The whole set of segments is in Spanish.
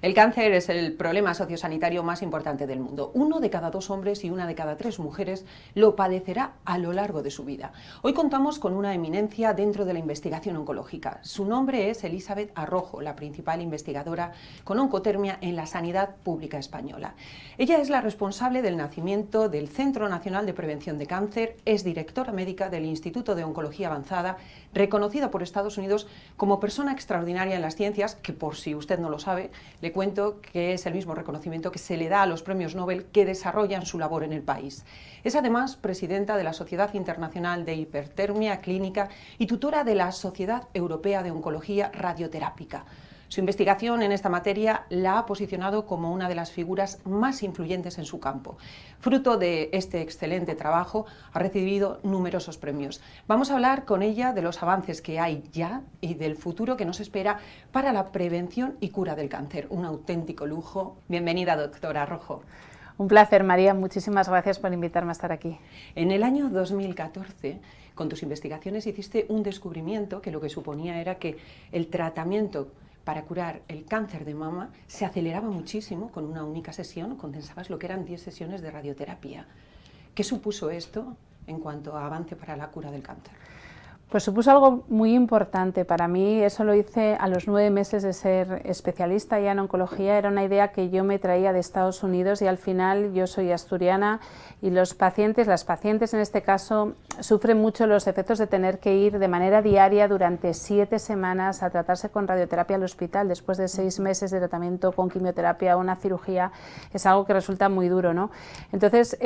El cáncer es el problema sociosanitario más importante del mundo. 1 de cada 2 hombres y 1 de cada 3 mujeres lo padecerá a lo largo de su vida. Hoy contamos con una eminencia dentro de la investigación oncológica. Su nombre es Elizabeth Arrojo, la principal investigadora con oncotermia en la sanidad pública española. Ella es la responsable del nacimiento del Centro Nacional de Prevención de Cáncer, es directora médica del Instituto de Oncología Avanzada, reconocida por Estados Unidos como persona extraordinaria en las ciencias, que por si usted no lo sabe, le cuento que es el mismo reconocimiento que se le da a los premios Nobel que desarrollan su labor en el país. Es además presidenta de la Sociedad Internacional de Hipertermia Clínica y tutora de la Sociedad Europea de Oncología Radioterápica. Su investigación en esta materia la ha posicionado como una de las figuras más influyentes en su campo. Fruto de este excelente trabajo, ha recibido numerosos premios. Vamos a hablar con ella de los avances que hay ya y del futuro que nos espera para la prevención y cura del cáncer. Un auténtico lujo. Bienvenida, doctora Arrojo. Un placer, María. Muchísimas gracias por invitarme a estar aquí. En el año 2014, con tus investigaciones hiciste un descubrimiento que lo que suponía era que el tratamiento para curar el cáncer de mama se aceleraba muchísimo con una única sesión, condensabas lo que eran 10 sesiones de radioterapia. ¿Qué supuso esto en cuanto a avance para la cura del cáncer? Pues supuso algo muy importante para mí. Eso lo hice a los 9 meses de ser especialista ya en oncología. Era una idea que yo me traía de Estados Unidos y al final yo soy asturiana y las pacientes en este caso, sufren mucho los efectos de tener que ir de manera diaria durante 7 semanas a tratarse con radioterapia al hospital después de 6 meses de tratamiento con quimioterapia o una cirugía. Es algo que resulta muy duro, ¿no? Entonces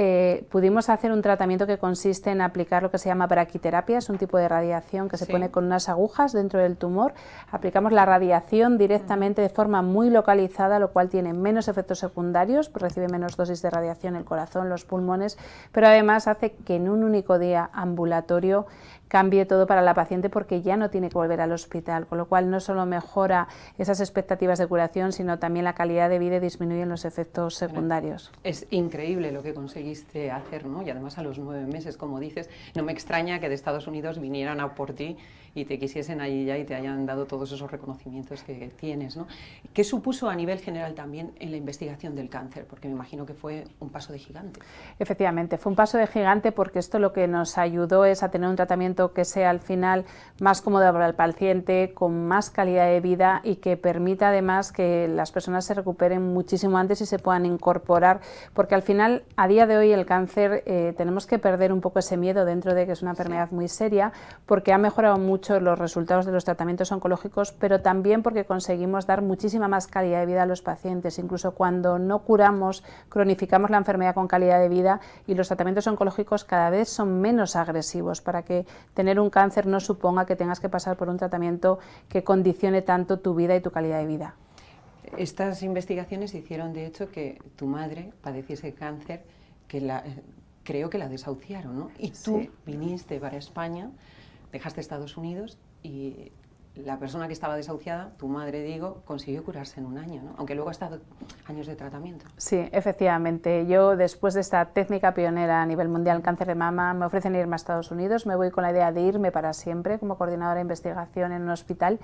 pudimos hacer un tratamiento que consiste en aplicar lo que se llama braquiterapia, es un tipo de radiación que se pone con unas agujas dentro del tumor. Aplicamos la radiación directamente de forma muy localizada, lo cual tiene menos efectos secundarios, pues recibe menos dosis de radiación el corazón, los pulmones, pero además hace que en un único día ambulatorio cambie todo para la paciente porque ya no tiene que volver al hospital, con lo cual no solo mejora esas expectativas de curación, sino también la calidad de vida y disminuyen los efectos secundarios. Es increíble lo que conseguiste hacer, ¿no? Y además a los 9 meses, como dices, no me extraña que de Estados Unidos vinieran a por ti y te quisiesen allí ya y te hayan dado todos esos reconocimientos que tienes, ¿no? ¿Qué supuso a nivel general también en la investigación del cáncer? Porque me imagino que fue un paso de gigante. Efectivamente, fue un paso de gigante porque esto lo que nos ayudó es a tener un tratamiento que sea al final más cómodo para el paciente, con más calidad de vida y que permita además que las personas se recuperen muchísimo antes y se puedan incorporar, porque al final a día de hoy el cáncer tenemos que perder un poco ese miedo dentro de que es una enfermedad muy seria, porque ha mejorado mucho los resultados de los tratamientos oncológicos, pero también porque conseguimos dar muchísima más calidad de vida a los pacientes. Incluso cuando no curamos, cronificamos la enfermedad con calidad de vida y los tratamientos oncológicos cada vez son menos agresivos para que tener un cáncer no suponga que tengas que pasar por un tratamiento que condicione tanto tu vida y tu calidad de vida. Estas investigaciones hicieron de hecho que tu madre padeciese cáncer, creo que la desahuciaron, ¿no? Y tú viniste para España, dejaste Estados Unidos y la persona que estaba desahuciada, tu madre digo, consiguió curarse en un año, ¿no? Aunque luego ha estado años de tratamiento. Sí, efectivamente. Yo después de esta técnica pionera a nivel mundial en cáncer de mama me ofrecen irme a Estados Unidos, me voy con la idea de irme para siempre como coordinadora de investigación en un hospital.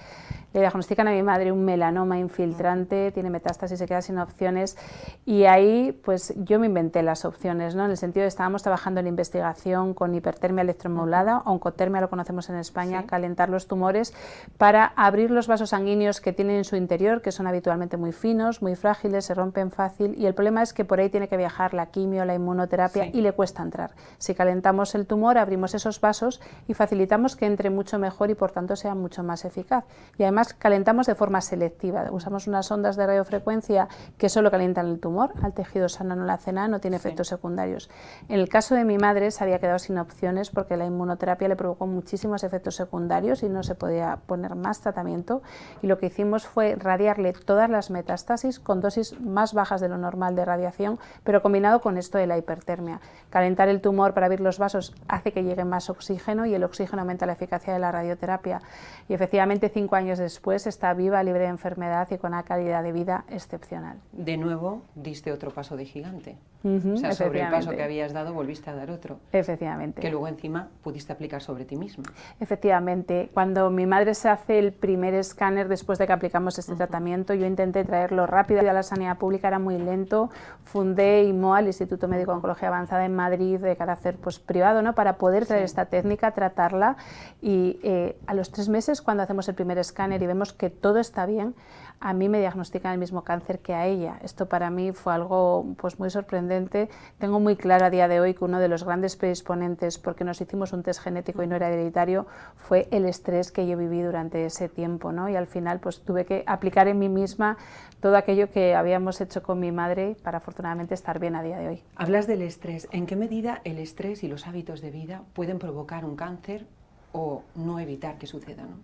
Le diagnostican a mi madre un melanoma infiltrante, tiene metástasis, se queda sin opciones y ahí pues yo me inventé las opciones, ¿no? En el sentido de que estábamos trabajando en investigación con hipertermia electromodulada, oncotermia lo conocemos en España, calentar los tumores para abrir los vasos sanguíneos que tienen en su interior, que son habitualmente muy finos, muy frágiles, se rompen fácil y el problema es que por ahí tiene que viajar la quimio, la inmunoterapia y le cuesta entrar. Si calentamos el tumor, abrimos esos vasos y facilitamos que entre mucho mejor y por tanto sea mucho más eficaz. Y además calentamos de forma selectiva, usamos unas ondas de radiofrecuencia que solo calientan el tumor, al tejido sano no le hace nada, no tiene efectos secundarios. En el caso de mi madre se había quedado sin opciones porque la inmunoterapia le provocó muchísimos efectos secundarios y no se podía poner más tratamiento y lo que hicimos fue radiarle todas las metástasis con dosis más bajas de lo normal de radiación, pero combinado con esto de la hipertermia. Calentar el tumor para abrir los vasos hace que llegue más oxígeno y el oxígeno aumenta la eficacia de la radioterapia y efectivamente 5 años después está viva, libre de enfermedad y con una calidad de vida excepcional. De nuevo diste otro paso de gigante. O sea, sobre el paso que habías dado volviste a dar otro. Efectivamente. Que luego encima pudiste aplicar sobre ti misma. Efectivamente. Cuando mi madre se hace el primer escáner después de que aplicamos este tratamiento, yo intenté traerlo rápido a la sanidad pública, era muy lento. Fundé IMOA, el Instituto Médico de Oncología Avanzada en Madrid, de carácter privado, ¿no? Para poder traer esta técnica, tratarla, y a los 3 meses, cuando hacemos el primer escáner y vemos que todo está bien, a mí me diagnostican el mismo cáncer que a ella. Esto para mí fue algo pues muy sorprendente. Tengo muy claro a día de hoy que uno de los grandes predisponentes, porque nos hicimos un test genético y no era hereditario, fue el estrés que yo viví durante ese tiempo, ¿no? Y al final pues tuve que aplicar en mí misma todo aquello que habíamos hecho con mi madre para afortunadamente estar bien a día de hoy. Hablas del estrés. ¿En qué medida el estrés y los hábitos de vida pueden provocar un cáncer o no evitar que suceda, ¿no?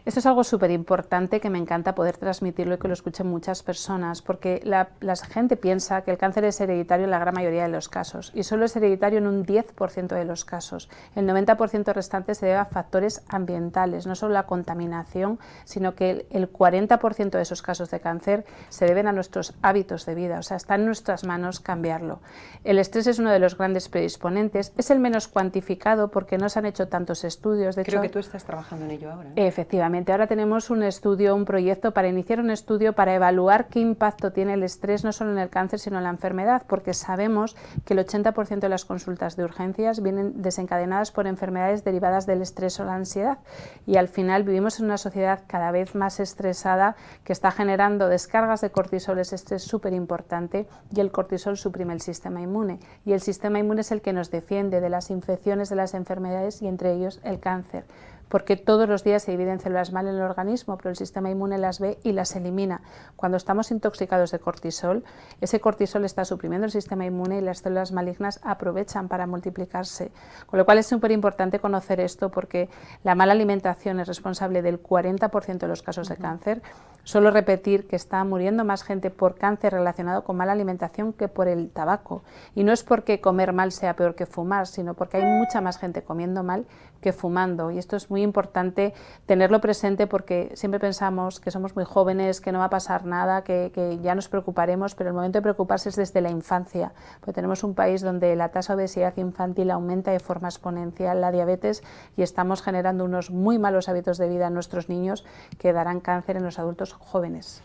Esto es algo súper importante que me encanta poder transmitirlo y que lo escuchen muchas personas, porque la gente piensa que el cáncer es hereditario en la gran mayoría de los casos y solo es hereditario en un 10% de los casos. El 90% restante se debe a factores ambientales, no solo la contaminación, sino que el 40% de esos casos de cáncer se deben a nuestros hábitos de vida, o sea, está en nuestras manos cambiarlo. El estrés es uno de los grandes predisponentes, es el menos cuantificado porque no se han hecho tantos estudios. De Creo hecho, que tú estás trabajando en ello ahora, ¿no? Efectivamente. Ahora tenemos un estudio, un proyecto para iniciar un estudio para evaluar qué impacto tiene el estrés no solo en el cáncer sino en la enfermedad, porque sabemos que el 80% de las consultas de urgencias vienen desencadenadas por enfermedades derivadas del estrés o la ansiedad, y al final vivimos en una sociedad cada vez más estresada que está generando descargas de cortisol. Ese estrés es súper importante y el cortisol suprime el sistema inmune, y el sistema inmune es el que nos defiende de las infecciones, de las enfermedades y entre ellos el cáncer, porque todos los días se dividen células mal en el organismo, pero el sistema inmune las ve y las elimina. Cuando estamos intoxicados de cortisol, ese cortisol está suprimiendo el sistema inmune y las células malignas aprovechan para multiplicarse. Con lo cual es súper importante conocer esto, porque la mala alimentación es responsable del 40% de los casos de cáncer. Solo repetir que está muriendo más gente por cáncer relacionado con mala alimentación que por el tabaco. Y no es porque comer mal sea peor que fumar, sino porque hay mucha más gente comiendo mal que fumando. Y esto es muy importante tenerlo presente, porque siempre pensamos que somos muy jóvenes, que no va a pasar nada, que ya nos preocuparemos, pero el momento de preocuparse es desde la infancia, porque tenemos un país donde la tasa de obesidad infantil aumenta de forma exponencial, la diabetes, y estamos generando unos muy malos hábitos de vida en nuestros niños que darán cáncer en los adultos jóvenes.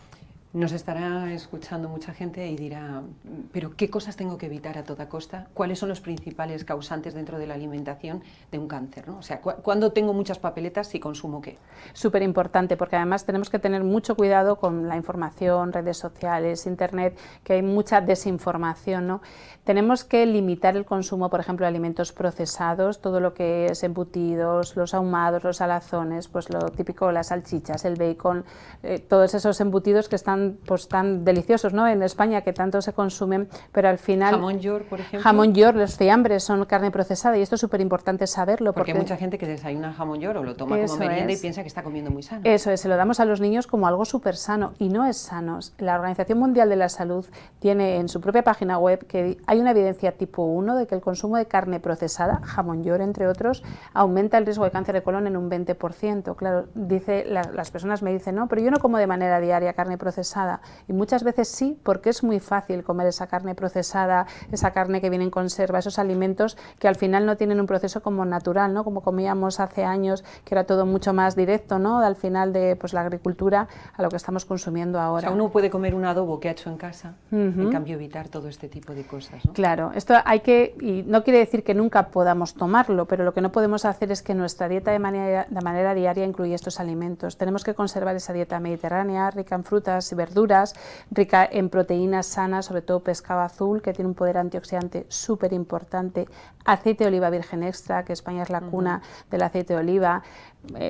Nos estará escuchando mucha gente y dirá, pero ¿qué cosas tengo que evitar a toda costa? ¿Cuáles son los principales causantes dentro de la alimentación de un cáncer, ¿no? O sea, ¿cuándo tengo muchas papeletas si consumo qué? Súper importante, porque además tenemos que tener mucho cuidado con la información, redes sociales, internet, que hay mucha desinformación, ¿no? Tenemos que limitar el consumo, por ejemplo, de alimentos procesados, todo lo que es embutidos, los ahumados, los salazones, pues lo típico, las salchichas, el bacon, todos esos embutidos que están pues tan deliciosos, ¿no? En España, que tanto se consumen, pero al final... Jamón york, por ejemplo. Jamón york, los fiambres son carne procesada, y esto es súper importante saberlo. Porque hay mucha gente que desayuna jamón york o lo toma como merienda y piensa que está comiendo muy sano. Eso es, se lo damos a los niños como algo súper sano, y no es sano. La Organización Mundial de la Salud tiene en su propia página web que hay una evidencia tipo 1 de que el consumo de carne procesada, jamón york entre otros, aumenta el riesgo de cáncer de colon en un 20%. Claro, las personas me dicen, no, pero yo no como de manera diaria carne procesada. Y muchas veces sí, porque es muy fácil comer esa carne procesada, esa carne que viene en conserva, esos alimentos que al final no tienen un proceso como natural, ¿no? Como comíamos hace años, que era todo mucho más directo, ¿no? Al final de pues, la agricultura a lo que estamos consumiendo ahora. O sea, uno puede comer un adobo que ha hecho en casa, en cambio evitar todo este tipo de cosas, ¿no? Claro, esto hay que, y no quiere decir que nunca podamos tomarlo, pero lo que no podemos hacer es que nuestra dieta de manera diaria incluya estos alimentos. Tenemos que conservar esa dieta mediterránea, rica en frutas y verduras, rica en proteínas sanas, sobre todo pescado azul, que tiene un poder antioxidante súper importante, aceite de oliva virgen extra, que España es la cuna del aceite de oliva,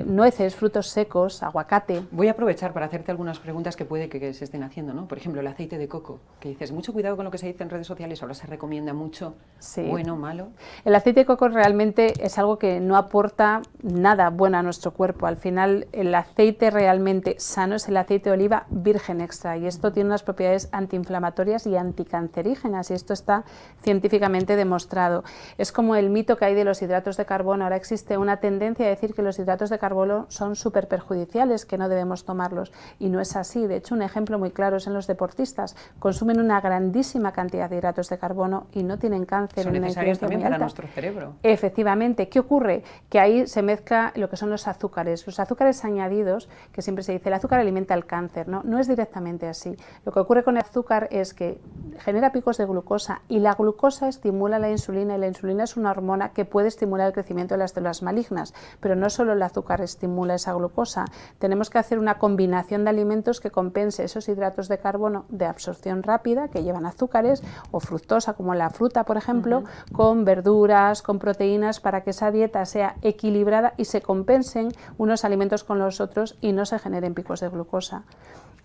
nueces, frutos secos, aguacate. Voy a aprovechar para hacerte algunas preguntas que puede que se estén haciendo, ¿no? Por ejemplo, el aceite de coco, que dices, mucho cuidado con lo que se dice en redes sociales, ahora se recomienda mucho, sí. Bueno, malo. El aceite de coco realmente es algo que no aporta nada bueno a nuestro cuerpo. Al final, el aceite realmente sano es el aceite de oliva virgen extra, y esto tiene unas propiedades antiinflamatorias y anticancerígenas, y esto está científicamente demostrado. Es como el mito que hay de los hidratos de carbono. Ahora existe una tendencia a decir que los hidratos hidratos de carbono son súper perjudiciales, que no debemos tomarlos, y no es así. De hecho, un ejemplo muy claro es en los deportistas, consumen una grandísima cantidad de hidratos de carbono y no tienen cáncer. Son en una necesarios incidencia también muy para alta. nuestro cerebro. Efectivamente. ¿Qué ocurre? Que ahí se mezcla lo que son los azúcares. Los azúcares añadidos, que siempre se dice, el azúcar alimenta el cáncer, ¿no? No es directamente así. Lo que ocurre con el azúcar es que genera picos de glucosa y la glucosa estimula la insulina, y la insulina es una hormona que puede estimular el crecimiento de las células malignas, pero no solo el azúcar estimula esa glucosa. Tenemos que hacer una combinación de alimentos que compense esos hidratos de carbono de absorción rápida que llevan azúcares o fructosa, como la fruta, por ejemplo, con verduras, con proteínas, para que esa dieta sea equilibrada y se compensen unos alimentos con los otros y no se generen picos de glucosa.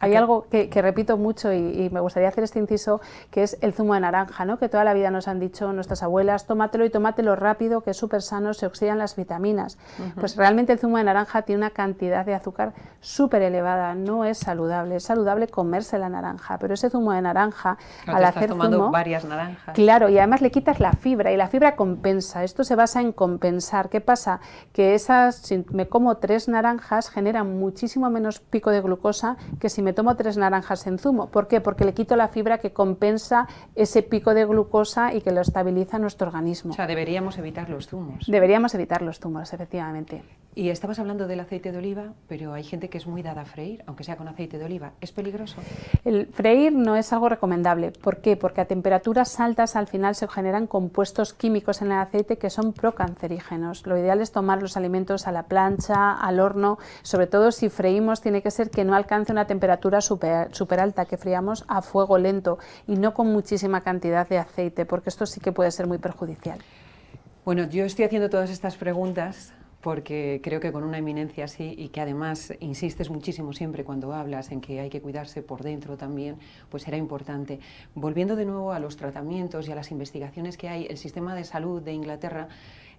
Hay algo que repito mucho y me gustaría hacer este inciso, que es el zumo de naranja, ¿no? Que toda la vida nos han dicho nuestras abuelas, tómatelo y tómatelo rápido, que es súper sano, se oxidan las vitaminas. Pues realmente el zumo de naranja tiene una cantidad de azúcar súper elevada, no es saludable comerse la naranja, pero ese zumo de naranja, al hacer tomando zumo, varias naranjas. Claro, y además le quitas la fibra, y la fibra compensa. Esto se basa en compensar. ¿Qué pasa? Que si me como 3 naranjas generan muchísimo menos pico de glucosa que si me tomo 3 naranjas en zumo. ¿Por qué? Porque le quito la fibra que compensa ese pico de glucosa y que lo estabiliza en nuestro organismo. O sea, deberíamos evitar los zumos. Deberíamos evitar los zumos, efectivamente. Y estabas hablando del aceite de oliva, pero hay gente que es muy dada a freír, aunque sea con aceite de oliva. ¿Es peligroso? El freír no es algo recomendable. ¿Por qué? Porque a temperaturas altas al final se generan compuestos químicos en el aceite que son procancerígenos. Lo ideal es tomar los alimentos a la plancha, al horno. Sobre todo si freímos, tiene que ser que no alcance una temperatura súper alta, que friamos a fuego lento y no con muchísima cantidad de aceite, porque esto sí que puede ser muy perjudicial. Bueno, yo estoy haciendo todas estas preguntas porque creo que con una eminencia así, y que además insistes muchísimo siempre cuando hablas en que hay que cuidarse por dentro también, pues era importante. Volviendo de nuevo a los tratamientos y a las investigaciones que hay, el sistema de salud de Inglaterra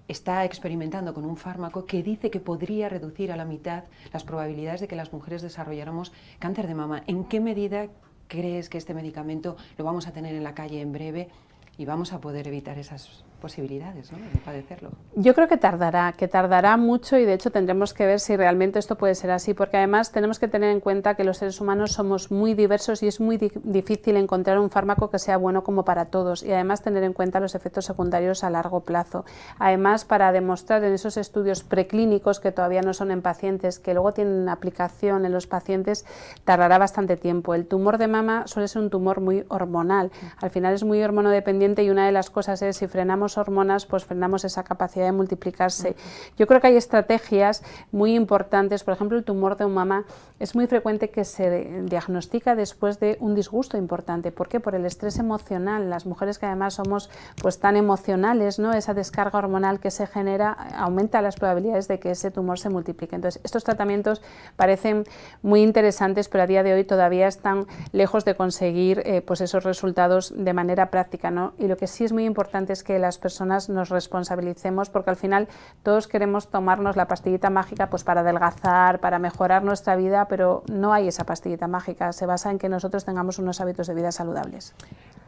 está experimentando con un fármaco que dice que podría reducir a la mitad las probabilidades de que las mujeres desarrolláramos cáncer de mama. ¿En qué medida crees que este medicamento lo vamos a tener en la calle en breve y vamos a poder evitar esas posibilidades, ¿no?, de padecerlo? Yo creo que tardará mucho, y de hecho tendremos que ver si realmente esto puede ser así, porque además tenemos que tener en cuenta que los seres humanos somos muy diversos y es muy difícil encontrar un fármaco que sea bueno como para todos, y además tener en cuenta los efectos secundarios a largo plazo. Además, para demostrar en esos estudios preclínicos, que todavía no son en pacientes, que luego tienen aplicación en los pacientes, tardará bastante tiempo. El tumor de mama suele ser un tumor muy hormonal, al final es muy hormonodependiente, y una de las cosas es, si frenamos hormonas, pues frenamos esa capacidad de multiplicarse. Yo creo que hay estrategias muy importantes. Por ejemplo, el tumor de mama es muy frecuente que se diagnostica después de un disgusto importante. ¿Por qué? Por el estrés emocional. Las mujeres, que además somos pues tan emocionales, ¿no?, esa descarga hormonal que se genera aumenta las probabilidades de que ese tumor se multiplique. Entonces, estos tratamientos parecen muy interesantes, pero a día de hoy todavía están lejos de conseguir pues esos resultados de manera práctica, ¿no? Y lo que sí es muy importante es que las personas nos responsabilicemos, porque al final todos queremos tomarnos la pastillita mágica pues para adelgazar, para mejorar nuestra vida, pero no hay esa pastillita mágica, se basa en que nosotros tengamos unos hábitos de vida saludables.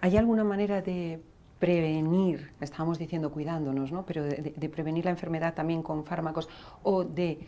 ¿Hay alguna manera de prevenir, estábamos diciendo cuidándonos, ¿no?, pero de prevenir la enfermedad también con fármacos, o de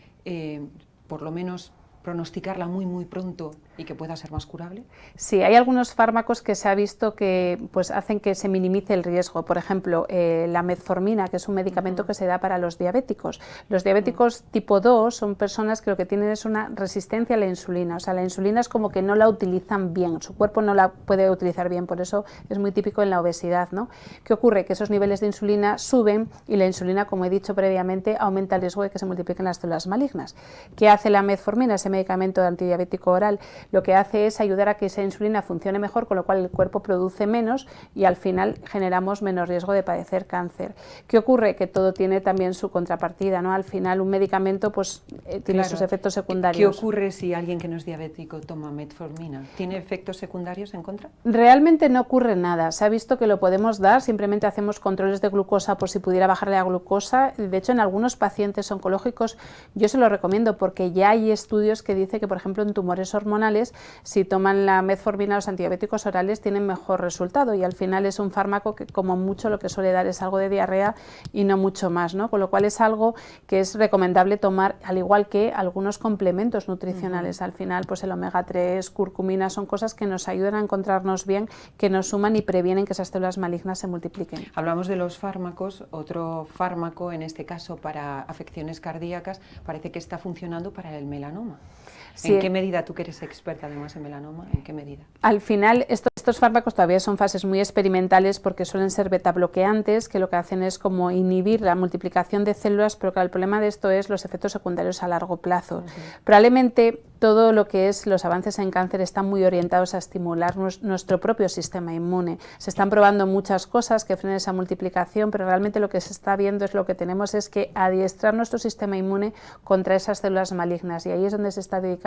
por lo menos pronosticarla muy pronto y que pueda ser más curable? Sí, hay algunos fármacos que se ha visto que pues hacen que se minimice el riesgo. Por ejemplo, la metformina, que es un medicamento que se da para los diabéticos. Los diabéticos tipo 2 son personas que lo que tienen es una resistencia a la insulina. O sea, la insulina es como que no la utilizan bien, su cuerpo no la puede utilizar bien, por eso es muy típico en la obesidad, ¿no? ¿Qué ocurre? Que esos niveles de insulina suben, y la insulina, como he dicho previamente, aumenta el riesgo de que se multipliquen las células malignas. ¿Qué hace la metformina, ese medicamento antidiabético oral? Lo que hace es ayudar a que esa insulina funcione mejor, con lo cual el cuerpo produce menos y al final generamos menos riesgo de padecer cáncer. ¿Qué ocurre? Que todo tiene también su contrapartida, ¿no? Al final un medicamento pues tiene sus efectos secundarios. ¿Qué ocurre si alguien que no es diabético toma metformina? ¿Tiene efectos secundarios en contra? Realmente no ocurre nada. Se ha visto que lo podemos dar, simplemente hacemos controles de glucosa por si pudiera bajarle la glucosa. De hecho, en algunos pacientes oncológicos yo se lo recomiendo, porque ya hay estudios que dicen que, por ejemplo, en tumores hormonales orales, si toman la metformina, los antibióticos orales tienen mejor resultado, y al final es un fármaco que como mucho lo que suele dar es algo de diarrea y no mucho más, ¿no? Con lo cual es algo que es recomendable tomar, al igual que algunos complementos nutricionales. Al final, pues el omega 3, curcumina, son cosas que nos ayudan a encontrarnos bien, que nos suman y previenen que esas células malignas se multipliquen. Hablamos de los fármacos. Otro fármaco, en este caso para afecciones cardíacas, parece que está funcionando para el melanoma. Sí. ¿En qué medida, tú que eres experta además en melanoma, en qué medida? Al final, estos fármacos todavía son fases muy experimentales porque suelen ser betabloqueantes, que lo que hacen es como inhibir la multiplicación de células, pero claro, el problema de esto es los efectos secundarios a largo plazo. Probablemente todo lo que es los avances en cáncer están muy orientados a estimular nuestro propio sistema inmune. Se están probando muchas cosas que frenen esa multiplicación, pero realmente lo que se está viendo es lo que tenemos es que adiestrar nuestro sistema inmune contra esas células malignas, y ahí es donde se está dedicando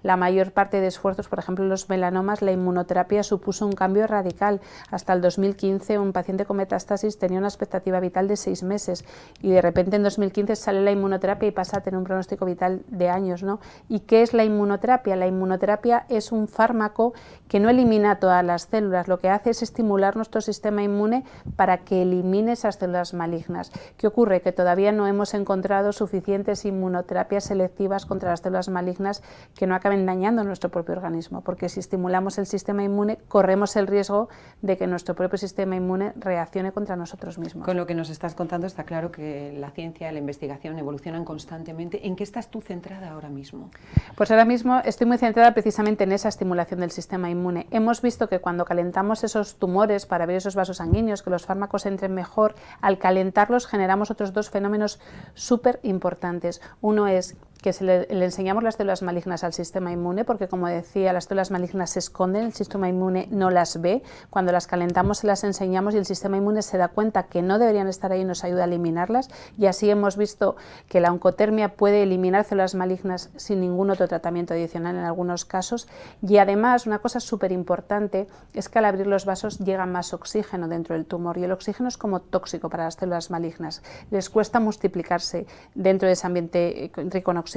la mayor parte de esfuerzos. Por ejemplo, en los melanomas la inmunoterapia supuso un cambio radical. Hasta el 2015 un paciente con metástasis tenía una expectativa vital de 6 meses y de repente en 2015 sale la inmunoterapia y pasa a tener un pronóstico vital de años, ¿no? ¿Y qué es la inmunoterapia? La inmunoterapia es un fármaco que no elimina todas las células, lo que hace es estimular nuestro sistema inmune para que elimine esas células malignas. ¿Qué ocurre? Que todavía no hemos encontrado suficientes inmunoterapias selectivas contra las células malignas que no acaben dañando nuestro propio organismo, porque si estimulamos el sistema inmune corremos el riesgo de que nuestro propio sistema inmune reaccione contra nosotros mismos. Con lo que nos estás contando está claro que la ciencia y la investigación evolucionan constantemente. ¿En qué estás tú centrada ahora mismo? Pues ahora mismo estoy muy centrada precisamente en esa estimulación del sistema inmune. Hemos visto que cuando calentamos esos tumores para abrir esos vasos sanguíneos, que los fármacos entren mejor, al calentarlos generamos otros dos fenómenos súper importantes. Uno es que le enseñamos las células malignas al sistema inmune, porque como decía, las células malignas se esconden, el sistema inmune no las ve. Cuando las calentamos se las enseñamos y el sistema inmune se da cuenta que no deberían estar ahí y nos ayuda a eliminarlas, y así hemos visto que la oncotermia puede eliminar células malignas sin ningún otro tratamiento adicional en algunos casos. Y además una cosa súper importante es que al abrir los vasos llega más oxígeno dentro del tumor, y el oxígeno es como tóxico para las células malignas, les cuesta multiplicarse dentro de ese ambiente rico en oxígeno,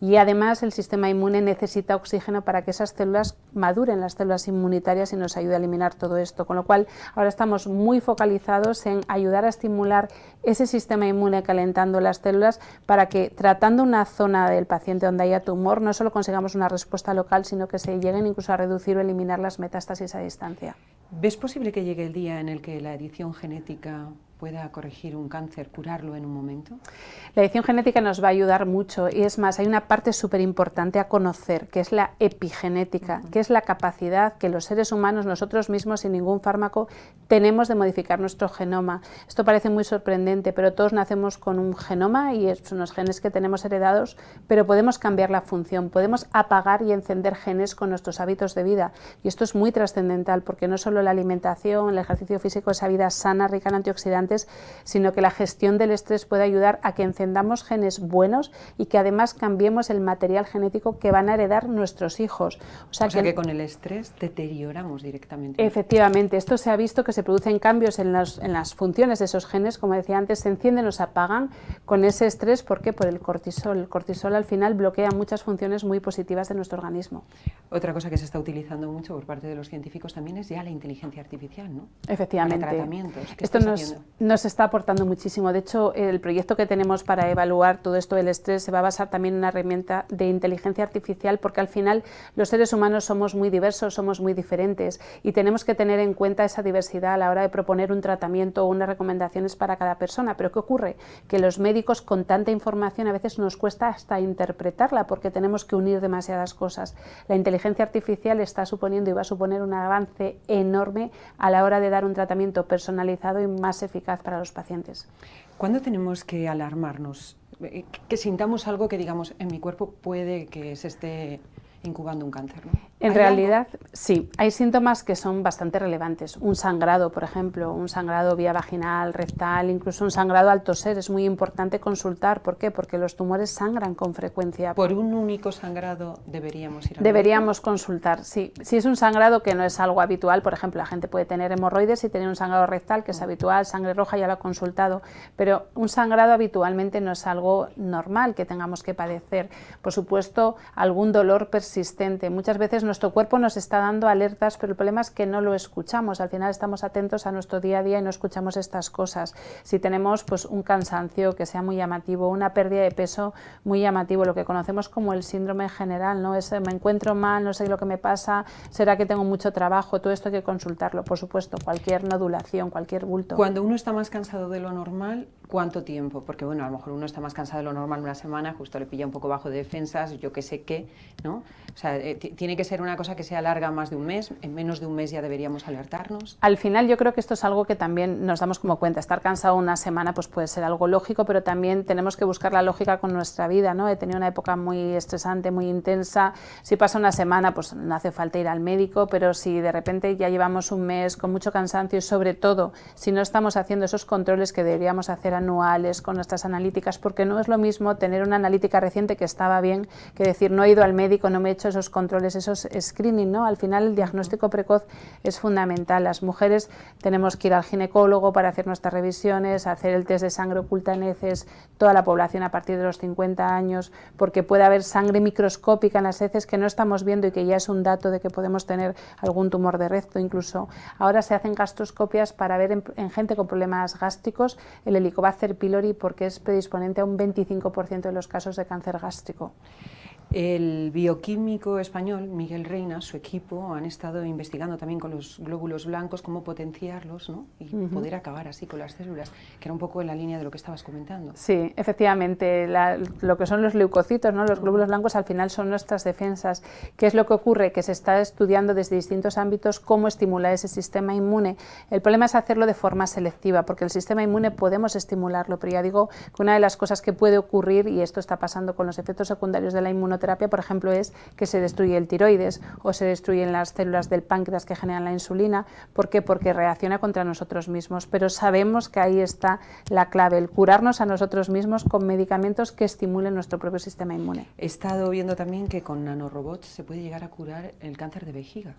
y además el sistema inmune necesita oxígeno para que esas células maduren, las células inmunitarias, y nos ayude a eliminar todo esto, con lo cual ahora estamos muy focalizados en ayudar a estimular ese sistema inmune calentando las células para que, tratando una zona del paciente donde haya tumor, no solo consigamos una respuesta local, sino que se lleguen incluso a reducir o eliminar las metástasis a distancia. ¿Ves posible que llegue el día en el que la edición genética pueda corregir un cáncer, curarlo en un momento? La edición genética nos va a ayudar mucho, y es más, hay una parte súper importante a conocer, que es la epigenética, que es la capacidad que los seres humanos, nosotros mismos, sin ningún fármaco, tenemos de modificar nuestro genoma. Esto parece muy sorprendente, pero todos nacemos con un genoma y son los genes que tenemos heredados, pero podemos cambiar la función, podemos apagar y encender genes con nuestros hábitos de vida, y esto es muy trascendental, porque no solo la alimentación, el ejercicio físico, esa vida sana, rica en antioxidantes, sino que la gestión del estrés puede ayudar a que encendamos genes buenos y que además cambiemos el material genético que van a heredar nuestros hijos. O sea que con el estrés deterioramos directamente. Efectivamente, esto se ha visto que se producen cambios en las funciones de esos genes, como decía antes, se encienden o se apagan con ese estrés. ¿Por qué? Por el cortisol. El cortisol al final bloquea muchas funciones muy positivas de nuestro organismo. Otra cosa que se está utilizando mucho por parte de los científicos también es ya la inteligencia artificial, ¿no? Efectivamente. Para tratamientos. Esto nos está aportando muchísimo. De hecho, el proyecto que tenemos para evaluar todo esto del estrés se va a basar también en una herramienta de inteligencia artificial, porque al final los seres humanos somos muy diversos, somos muy diferentes, y tenemos que tener en cuenta esa diversidad a la hora de proponer un tratamiento o unas recomendaciones para cada persona. Pero ¿qué ocurre? Que los médicos, con tanta información, a veces nos cuesta hasta interpretarla, porque tenemos que unir demasiadas cosas. La inteligencia artificial está suponiendo y va a suponer un avance enorme a la hora de dar un tratamiento personalizado y más eficaz para los pacientes. ¿Cuándo tenemos que alarmarnos? Que sintamos algo que digamos, en mi cuerpo puede que se esté incubando un cáncer, ¿no? En realidad, sí, hay síntomas que son bastante relevantes. Un sangrado, por ejemplo, un sangrado vía vaginal, rectal, incluso un sangrado al toser. Es muy importante consultar. ¿Por qué? Porque los tumores sangran con frecuencia. ¿Por un único sangrado deberíamos ir al Deberíamos consultar, sí. Si es un sangrado que no es algo habitual, por ejemplo, la gente puede tener hemorroides y tener un sangrado rectal que es habitual, sangre roja, ya lo ha consultado, pero un sangrado habitualmente no es algo normal que tengamos que padecer. Por supuesto, algún dolor persistente persistente. Muchas veces nuestro cuerpo nos está dando alertas, pero el problema es que no lo escuchamos. Al final estamos atentos a nuestro día a día y no escuchamos estas cosas. Si tenemos pues un cansancio que sea muy llamativo, una pérdida de peso muy llamativo, lo que conocemos como el síndrome general, ¿no? Me encuentro mal, no sé lo que me pasa, será que tengo mucho trabajo, todo esto hay que consultarlo, por supuesto, cualquier nodulación, cualquier bulto. Cuando uno está más cansado de lo normal, ¿cuánto tiempo? Porque bueno, a lo mejor uno está más cansado de lo normal una semana, justo le pilla un poco bajo de defensas, yo que sé qué, ¿no? O sea, tiene que ser una cosa que sea larga más de un mes, en menos de un mes ya deberíamos alertarnos. Al final yo creo que esto es algo que también nos damos como cuenta, estar cansado una semana pues puede ser algo lógico, pero también tenemos que buscar la lógica con nuestra vida, ¿no? He tenido una época muy estresante, muy intensa, si pasa una semana pues no hace falta ir al médico, pero si de repente ya llevamos un mes con mucho cansancio y sobre todo si no estamos haciendo esos controles que deberíamos hacer anuales con nuestras analíticas, porque no es lo mismo tener una analítica reciente que estaba bien que decir no he ido al médico, no me he hecho esos controles, esos screening, ¿no? Al final el diagnóstico precoz es fundamental. Las mujeres tenemos que ir al ginecólogo para hacer nuestras revisiones, hacer el test de sangre oculta en heces, toda la población a partir de los 50 años, porque puede haber sangre microscópica en las heces que no estamos viendo y que ya es un dato de que podemos tener algún tumor de recto. Incluso ahora se hacen gastroscopias para ver en gente con problemas gástricos el Helicobacter pylori, porque es predisponente a un 25% de los casos de cáncer gástrico. El bioquímico español Miguel Reina, su equipo, han estado investigando también con los glóbulos blancos cómo potenciarlos, ¿no? Y poder acabar así con las células, que era un poco en la línea de lo que estabas comentando. Sí, efectivamente, lo que son los leucocitos, ¿no? Los glóbulos blancos al final son nuestras defensas. ¿Qué es lo que ocurre? Que se está estudiando desde distintos ámbitos cómo estimular ese sistema inmune. El problema es hacerlo de forma selectiva, porque el sistema inmune podemos estimularlo, pero ya digo que una de las cosas que puede ocurrir, y esto está pasando con los efectos secundarios de la inmunoterapia, por ejemplo, es que se destruye el tiroides o se destruyen las células del páncreas que generan la insulina. ¿Por qué? Porque reacciona contra nosotros mismos, pero sabemos que ahí está la clave, el curarnos a nosotros mismos con medicamentos que estimulen nuestro propio sistema inmune. He estado viendo también que con nanorobots se puede llegar a curar el cáncer de vejiga.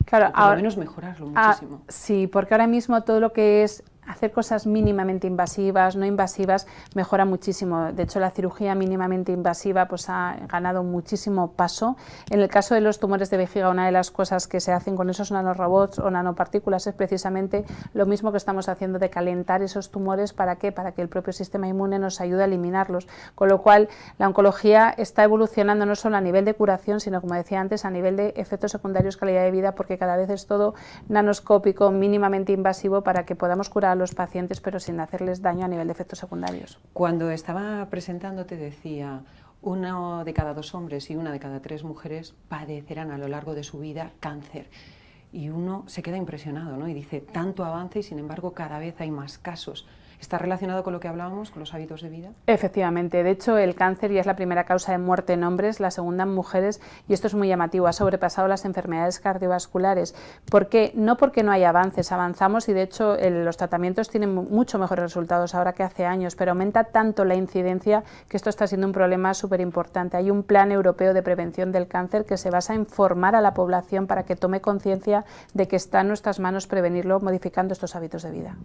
Claro, o por lo menos mejorarlo muchísimo. Sí, porque ahora mismo todo lo que es hacer cosas mínimamente invasivas, no invasivas, mejora muchísimo. De hecho, la cirugía mínimamente invasiva pues ha ganado muchísimo paso. En el caso de los tumores de vejiga, una de las cosas que se hacen con esos nanorobots o nanopartículas es precisamente lo mismo que estamos haciendo de calentar esos tumores. ¿Para qué? Para que el propio sistema inmune nos ayude a eliminarlos. Con lo cual, la oncología está evolucionando no solo a nivel de curación, sino, como decía antes, a nivel de efectos secundarios, calidad de vida, porque cada vez es todo nanoscópico, mínimamente invasivo, para que podamos curar a los pacientes, pero sin hacerles daño a nivel de efectos secundarios. Cuando estaba presentándote decía, 1 de cada 2 hombres y 1 de cada 3 mujeres padecerán a lo largo de su vida cáncer. Y uno se queda impresionado, ¿no? Y dice, tanto avance y sin embargo cada vez hay más casos. ¿Está relacionado con lo que hablábamos, con los hábitos de vida? Efectivamente, de hecho el cáncer ya es la primera causa de muerte en hombres, la segunda en mujeres, y esto es muy llamativo, ha sobrepasado las enfermedades cardiovasculares. ¿Por qué? No porque no haya avances, avanzamos y de hecho los tratamientos tienen mucho mejores resultados ahora que hace años, pero aumenta tanto la incidencia que esto está siendo un problema súper importante. Hay un plan europeo de prevención del cáncer que se basa en formar a la población para que tome conciencia de que está en nuestras manos prevenirlo modificando estos hábitos de vida.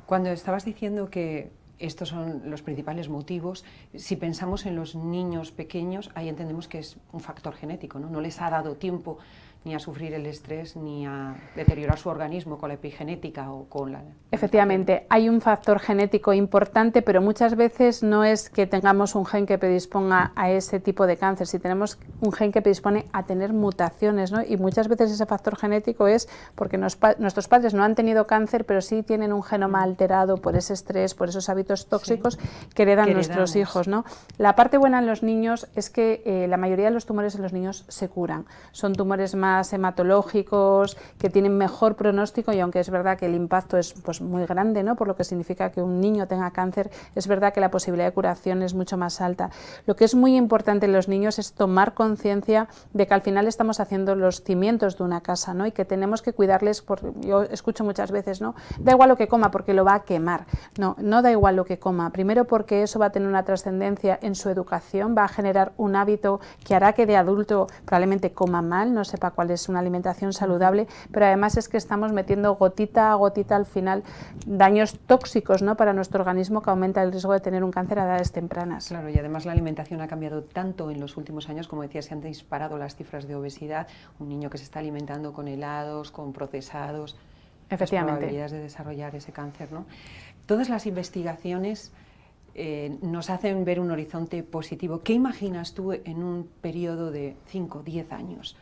Cuando estabas diciendo que estos son los principales motivos, si pensamos en los niños pequeños, ahí entendemos que es un factor genético, ¿no? No les ha dado tiempo ni a sufrir el estrés ni a deteriorar su organismo con la epigenética o con la... Efectivamente, hay un factor genético importante, pero muchas veces no es que tengamos un gen que predisponga a ese tipo de cáncer, si tenemos un gen que predispone a tener mutaciones, ¿no? Y muchas veces ese factor genético es porque nuestros padres no han tenido cáncer, pero sí tienen un genoma alterado por ese estrés, por esos hábitos tóxicos que heredan nuestros hijos, ¿no? La parte buena en los niños es que la mayoría de los tumores en los niños se curan. Son tumores más hematológicos, que tienen mejor pronóstico, y aunque es verdad que el impacto es pues muy grande, ¿no? Por lo que significa que un niño tenga cáncer, es verdad que la posibilidad de curación es mucho más alta. Lo que es muy importante en los niños es tomar conciencia de que al final estamos haciendo los cimientos de una casa, ¿no? Y que tenemos que cuidarles, yo escucho muchas veces, ¿no? Da igual lo que coma porque lo va a quemar. No, no da igual lo que coma. Primero porque eso va a tener una trascendencia en su educación, va a generar un hábito que hará que de adulto probablemente coma mal, no sepa cuál es una alimentación saludable, pero además es que estamos metiendo gotita a gotita al final daños tóxicos, ¿no?, para nuestro organismo, que aumenta el riesgo de tener un cáncer a edades tempranas. Claro, y además la alimentación ha cambiado tanto en los últimos años, como decía, se han disparado las cifras de obesidad, un niño que se está alimentando con helados, con procesados, efectivamente, las probabilidades de desarrollar ese cáncer, ¿no? Todas las investigaciones nos hacen ver un horizonte positivo. ¿Qué imaginas tú en un periodo de 5, 10 años?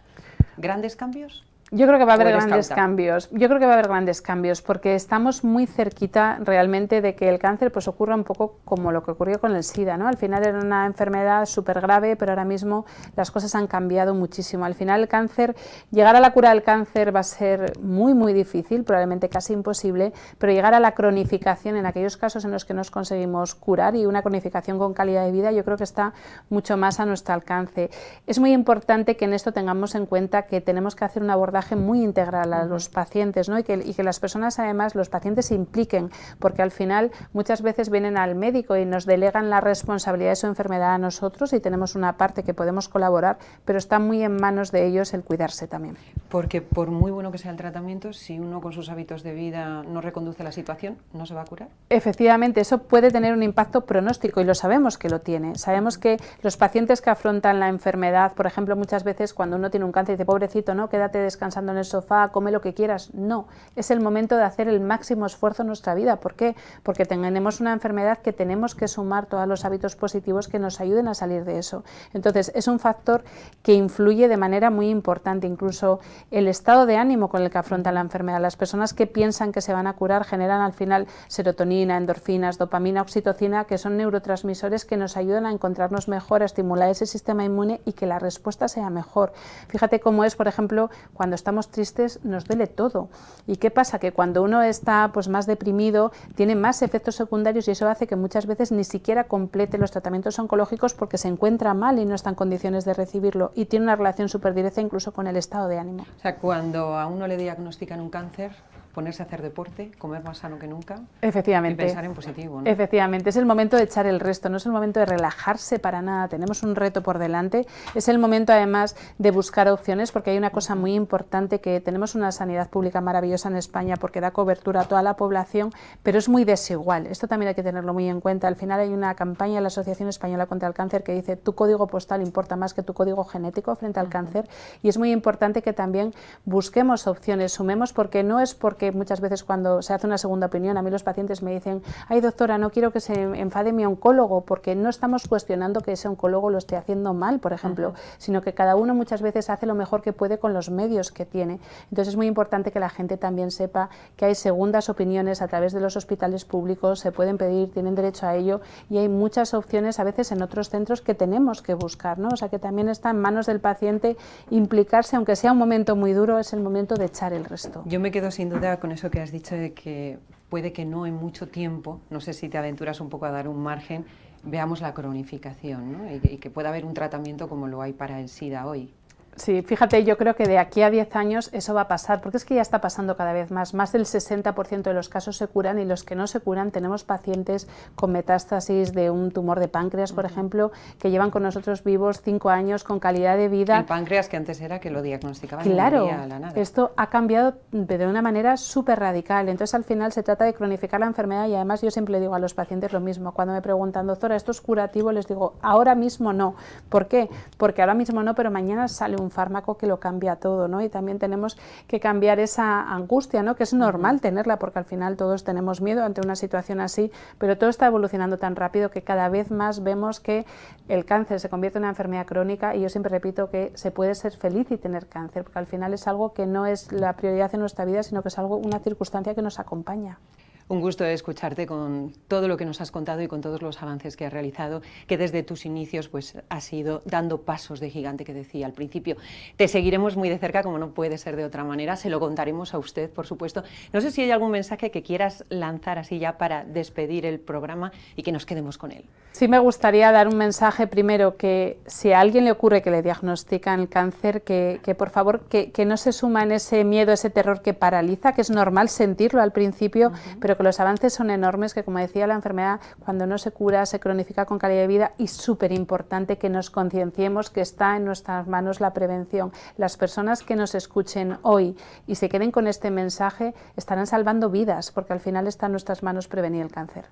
¿Grandes cambios? Yo creo que va a haber grandes cambios. Yo creo que va a haber grandes cambios porque estamos muy cerquita realmente de que el cáncer pues ocurra un poco como lo que ocurrió con el SIDA, ¿no? Al final era una enfermedad súper grave, pero ahora mismo las cosas han cambiado muchísimo. Al final el cáncer, llegar a la cura del cáncer va a ser muy, muy difícil, probablemente casi imposible, pero llegar a la cronificación en aquellos casos en los que nos conseguimos curar y una cronificación con calidad de vida, yo creo que está mucho más a nuestro alcance. Es muy importante que en esto tengamos en cuenta que tenemos que hacer un abordaje muy integral a los pacientes, ¿no? y que las personas, además, los pacientes se impliquen, porque al final muchas veces vienen al médico y nos delegan la responsabilidad de su enfermedad a nosotros y tenemos una parte que podemos colaborar, pero está muy en manos de ellos el cuidarse también. Porque por muy bueno que sea el tratamiento, si uno con sus hábitos de vida no reconduce la situación, ¿no se va a curar? Efectivamente, eso puede tener un impacto pronóstico y lo sabemos que lo tiene. Sabemos que los pacientes que afrontan la enfermedad, por ejemplo, muchas veces cuando uno tiene un cáncer dice, pobrecito, no, quédate descansando en el sofá, come lo que quieras. No, es el momento de hacer el máximo esfuerzo en nuestra vida. ¿Por qué? Porque tenemos una enfermedad que tenemos que sumar todos los hábitos positivos que nos ayuden a salir de eso. Entonces, es un factor que influye de manera muy importante, incluso el estado de ánimo con el que afrontan la enfermedad. Las personas que piensan que se van a curar generan al final serotonina, endorfinas, dopamina, oxitocina, que son neurotransmisores que nos ayudan a encontrarnos mejor, a estimular ese sistema inmune y que la respuesta sea mejor. Fíjate cómo es, por ejemplo, cuando estamos tristes nos duele todo. ¿Y qué pasa? Que cuando uno está pues más deprimido tiene más efectos secundarios y eso hace que muchas veces ni siquiera complete los tratamientos oncológicos porque se encuentra mal y no está en condiciones de recibirlo y tiene una relación súper directa incluso con el estado de ánimo. O sea, cuando a uno le diagnostican un cáncer, ponerse a hacer deporte, comer más sano que nunca. Efectivamente. Y pensar en positivo, ¿no? Efectivamente, es el momento de echar el resto, no es el momento de relajarse para nada, tenemos un reto por delante, es el momento además de buscar opciones porque hay una cosa muy importante, que tenemos una sanidad pública maravillosa en España porque da cobertura a toda la población, pero es muy desigual, esto también hay que tenerlo muy en cuenta. Al final hay una campaña de la Asociación Española contra el Cáncer que dice tu código postal importa más que tu código genético frente al cáncer y es muy importante que también busquemos opciones, sumemos, porque no es porque muchas veces cuando se hace una segunda opinión, a mí los pacientes me dicen, ay doctora, no quiero que se enfade mi oncólogo, porque no estamos cuestionando que ese oncólogo lo esté haciendo mal, por ejemplo, sino que cada uno muchas veces hace lo mejor que puede con los medios que tiene. Entonces es muy importante que la gente también sepa que hay segundas opiniones a través de los hospitales públicos, se pueden pedir, tienen derecho a ello y hay muchas opciones a veces en otros centros que tenemos que buscar, ¿no? O sea que también está en manos del paciente implicarse, aunque sea un momento muy duro, es el momento de echar el resto. Yo me quedo sin duda con eso que has dicho de que puede que no en mucho tiempo, no sé si te aventuras un poco a dar un margen, veamos la cronificación, ¿no? y que pueda haber un tratamiento como lo hay para el SIDA hoy. Sí, fíjate, yo creo que de aquí a 10 años eso va a pasar, porque es que ya está pasando cada vez más del 60% de los casos se curan y los que no se curan tenemos pacientes con metástasis de un tumor de páncreas, por ejemplo, que llevan con nosotros vivos 5 años con calidad de vida. El páncreas que antes era que lo diagnosticaban claro, y moría a la nada. Esto ha cambiado de una manera súper radical, entonces al final se trata de cronificar la enfermedad y además yo siempre le digo a los pacientes lo mismo, cuando me preguntan, doctora, ¿esto es curativo? Les digo, ahora mismo no. ¿Por qué? Porque ahora mismo no, pero mañana sale un fármaco que lo cambia todo, ¿no? Y también tenemos que cambiar esa angustia, ¿no? Que es normal tenerla porque al final todos tenemos miedo ante una situación así, pero todo está evolucionando tan rápido que cada vez más vemos que el cáncer se convierte en una enfermedad crónica y yo siempre repito que se puede ser feliz y tener cáncer, porque al final es algo que no es la prioridad en nuestra vida, sino que es algo, una circunstancia que nos acompaña. Un gusto escucharte con todo lo que nos has contado y con todos los avances que has realizado, que desde tus inicios pues has ido dando pasos de gigante, que decía al principio. Te seguiremos muy de cerca, como no puede ser de otra manera, se lo contaremos a usted, por supuesto. No sé si hay algún mensaje que quieras lanzar así ya para despedir el programa y que nos quedemos con él. Sí, me gustaría dar un mensaje primero, que si a alguien le ocurre que le diagnostican el cáncer, que por favor que no se suma en ese miedo, ese terror que paraliza, que es normal sentirlo al principio, pero pero que los avances son enormes, que como decía, la enfermedad cuando no se cura se cronifica con calidad de vida, y súper importante que nos concienciemos que está en nuestras manos la prevención. Las personas que nos escuchen hoy y se queden con este mensaje estarán salvando vidas, porque al final está en nuestras manos prevenir el cáncer.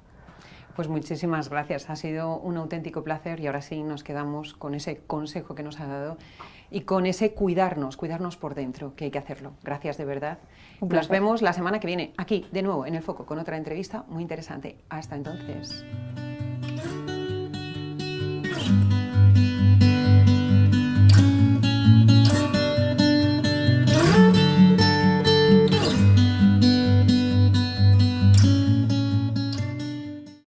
Pues muchísimas gracias, ha sido un auténtico placer y ahora sí nos quedamos con ese consejo que nos ha dado y con ese cuidarnos por dentro, que hay que hacerlo. Gracias de verdad. Nos vemos la semana que viene aquí de nuevo en El Foco con otra entrevista muy interesante. Hasta entonces.